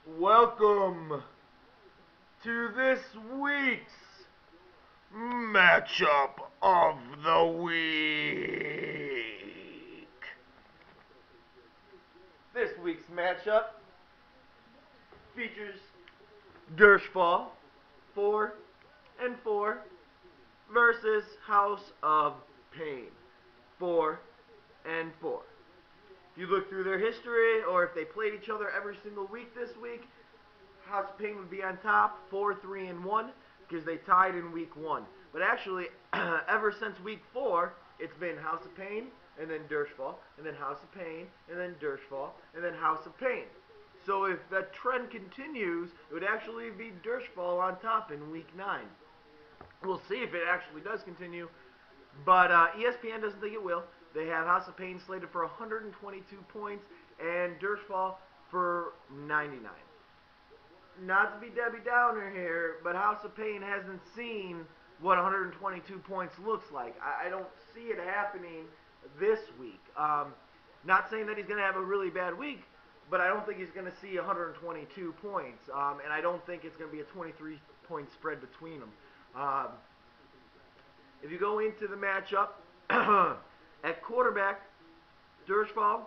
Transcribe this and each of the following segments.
Welcome to this week's matchup of the week. This week's matchup features Dershfall 4 and 4 versus House of Pain 4 and 4. If you look through their history, or if they played each other every single week this week, House of Pain would be on top, 4-3-1, because they tied in week 1. But actually, ever since week 4, it's been House of Pain, and then Dershfall, and then House of Pain, and then Dershfall, and then House of Pain. So if that trend continues, it would actually be Dershfall on top in week 9. We'll see if it actually does continue, but ESPN doesn't think it will. They have House of Pain slated for 122 points and Dershfall for 99. Not to be Debbie Downer here, but House of Pain hasn't seen what 122 points looks like. I don't see it happening this week. Not saying that he's going to have a really bad week, but I don't think he's going to see 122 points, and I don't think it's going to be a 23-point spread between them. If you go into the matchup, at quarterback, Dershfall,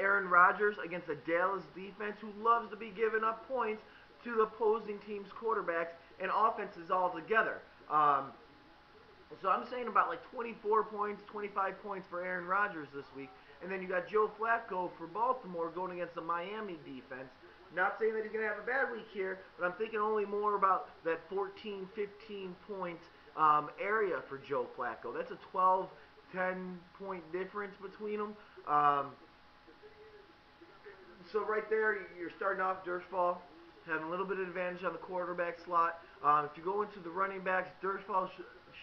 Aaron Rodgers against a Dallas defense who loves to be giving up points to the opposing team's quarterbacks and offenses altogether. So I'm saying about like 24 points, 25 points for Aaron Rodgers this week. And then you got Joe Flacco for Baltimore going against the Miami defense. Not saying that he's going to have a bad week here, but I'm thinking only more about that 14, 15 point area for Joe Flacco. That's a 12, 10-point difference between them. So right there, you're starting off Dershfall, having a little bit of advantage on the quarterback slot. If you go into the running backs, Dershfall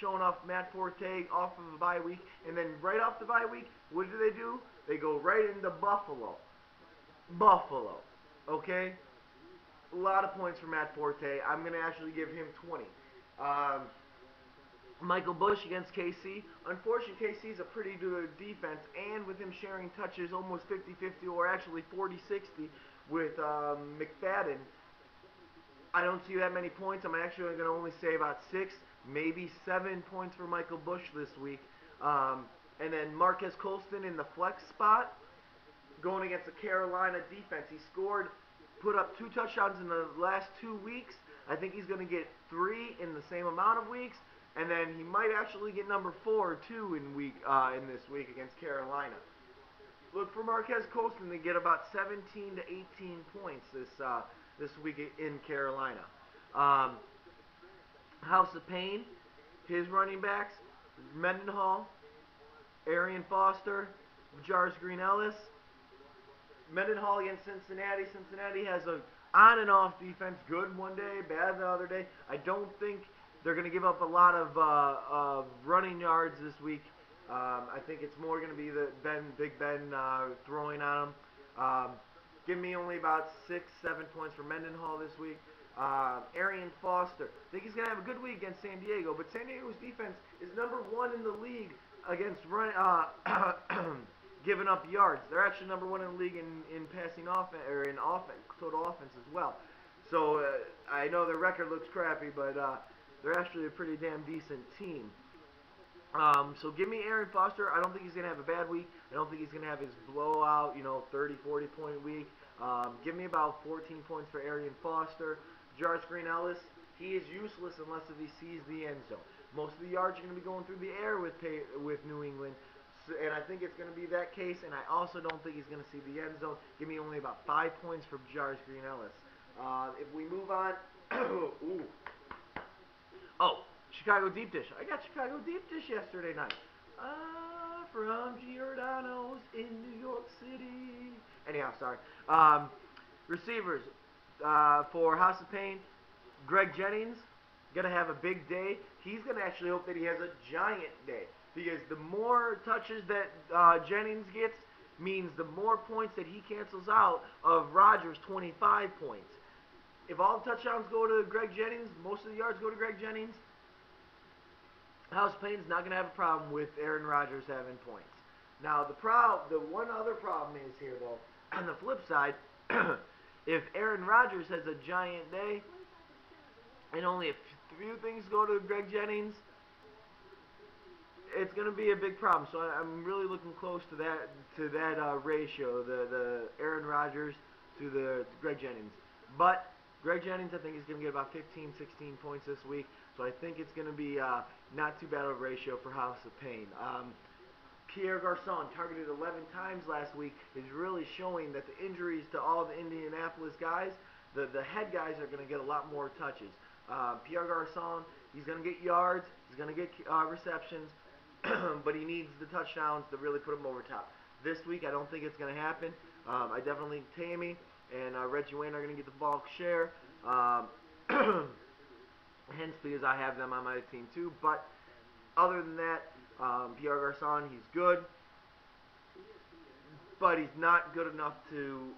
showing off Matt Forte off of a bye week, and then right off the bye week, what do? They go right into Buffalo. Okay? A lot of points for Matt Forte. I'm going to actually give him 20. Michael Bush against KC. Unfortunately, KC is a pretty good defense, and with him sharing touches almost 50-50, or actually 40-60 with McFadden, I don't see that many points. I'm actually going to only say about 6, maybe 7 points for Michael Bush this week. And then Marquez Colston in the flex spot, going against the Carolina defense. He put up 2 touchdowns in the last 2 weeks. I think he's going to get 3 in the same amount of weeks. And then he might actually get number 4 too in this week against Carolina. Look for Marquez Colston to get about 17 to 18 points this week in Carolina. House of Pain, his running backs, Mendenhall, Arian Foster, Jarvis Green-Ellis. Mendenhall against Cincinnati. Cincinnati has a on and off defense, good one day, bad the other day. I don't think they're going to give up a lot of running yards this week. I think it's more going to be the Big Ben throwing on them. Give me only about 6, 7 points for Mendenhall this week. Arian Foster. I think he's going to have a good week against San Diego, but San Diego's defense is number 1 in the league against giving up yards. They're actually number 1 in the league in passing offense, or in offense, total offense as well. So I know their record looks crappy, but they're actually a pretty damn decent team. So give me Arian Foster. I don't think he's going to have a bad week. I don't think he's going to have his blowout, 30, 40-point week. Give me about 14 points for Arian Foster. Jarvis Green-Ellis, he is useless unless if he sees the end zone. Most of the yards are going to be going through the air with New England. And I think it's going to be that case, and I also don't think he's going to see the end zone. Give me only about 5 points for Jarvis Green-Ellis. If we move on, ooh. Oh, Chicago Deep Dish. I got Chicago Deep Dish yesterday night. From Giordano's in New York City. Anyhow, sorry. Receivers for House of Pain, Greg Jennings, going to have a big day. He's going to actually hope that he has a giant day, because the more touches that Jennings gets means the more points that he cancels out of Rodgers' 25 points. If all the touchdowns go to Greg Jennings, most of the yards go to Greg Jennings, House of Pain's not going to have a problem with Aaron Rodgers having points. Now, the one other problem is here, though, on the flip side, If Aaron Rodgers has a giant day and only a few things go to Greg Jennings, it's going to be a big problem. So I'm really looking close to that ratio, the Aaron Rodgers to the Greg Jennings. But Greg Jennings, I think, is going to get about 15, 16 points this week. So I think it's going to be not too bad of a ratio for House of Pain. Pierre Garçon, targeted 11 times last week, is really showing that the injuries to all the Indianapolis guys, the head guys are going to get a lot more touches. Pierre Garçon, he's going to get yards, he's going to get receptions, but he needs the touchdowns to really put him over top. This week, I don't think it's going to happen. I definitely think Tammy and Reggie Wayne are going to get the bulk share. Hence, because I have them on my team too. But other than that, Pierre Garçon, he's good, but he's not good enough to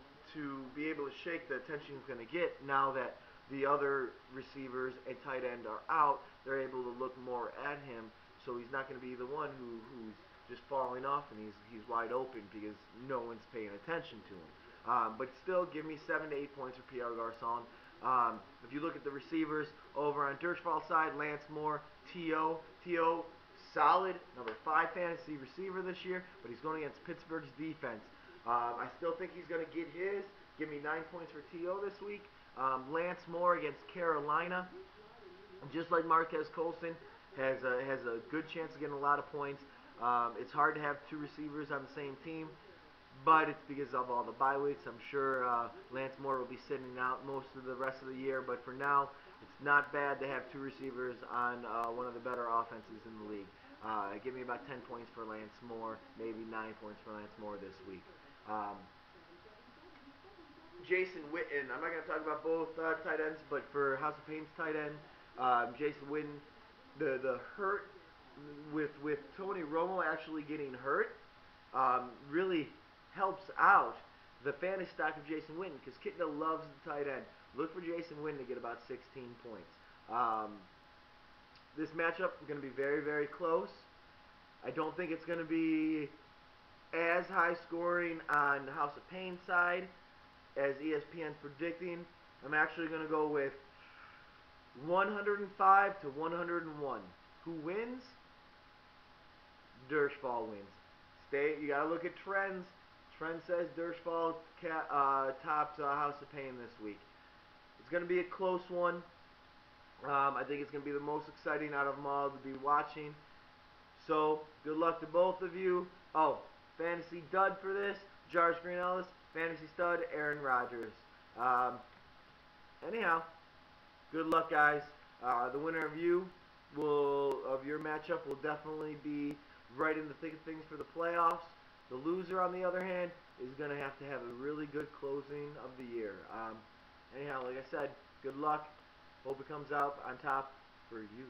be able to shake the attention he's going to get now that the other receivers and tight end are out. They're able to look more at him, so he's not going to be the one who's just falling off and he's wide open because no one's paying attention to him. But still, give me 7 to 8 points for Pierre Garçon. If you look at the receivers over on Dirschfall's side, Lance Moore, T.O., solid, number 5 fantasy receiver this year, but he's going against Pittsburgh's defense. I still think he's going to get his. Give me 9 points for T.O. this week. Lance Moore against Carolina, just like Marquez Colston, has a good chance of getting a lot of points. It's hard to have 2 receivers on the same team, but it's because of all the bye weeks. I'm sure Lance Moore will be sitting out most of the rest of the year, but for now, it's not bad to have 2 receivers on one of the better offenses in the league. Give me about 10 points for Lance Moore, maybe 9 points for Lance Moore this week. Jason Witten, I'm not going to talk about both tight ends, but for House of Pain's tight end, Jason Witten, the hurt with Tony Romo actually getting hurt really helps out the fantasy stock of Jason Witten because Kitna loves the tight end. Look for Jason Witten to get about 16 points. This matchup is going to be very, very close. I don't think it's going to be as high scoring on the House of Pain side as ESPN's predicting. I'm actually going to go with 105 to 101. Who wins? Dirschfall wins. You got to look at trends. Trend says Dirschfall tops House of Pain this week. It's going to be a close one. I think it's going to be the most exciting out of them all to be watching. So, good luck to both of you. Oh, fantasy dud for this, Jarvis Green Ellis. Fantasy stud, Aaron Rodgers. Anyhow, good luck, guys. The winner of your matchup will definitely be right in the thick of things for the playoffs. The loser, on the other hand, is going to have a really good closing of the year. Anyhow, like I said, good luck. Hope it comes out on top for you.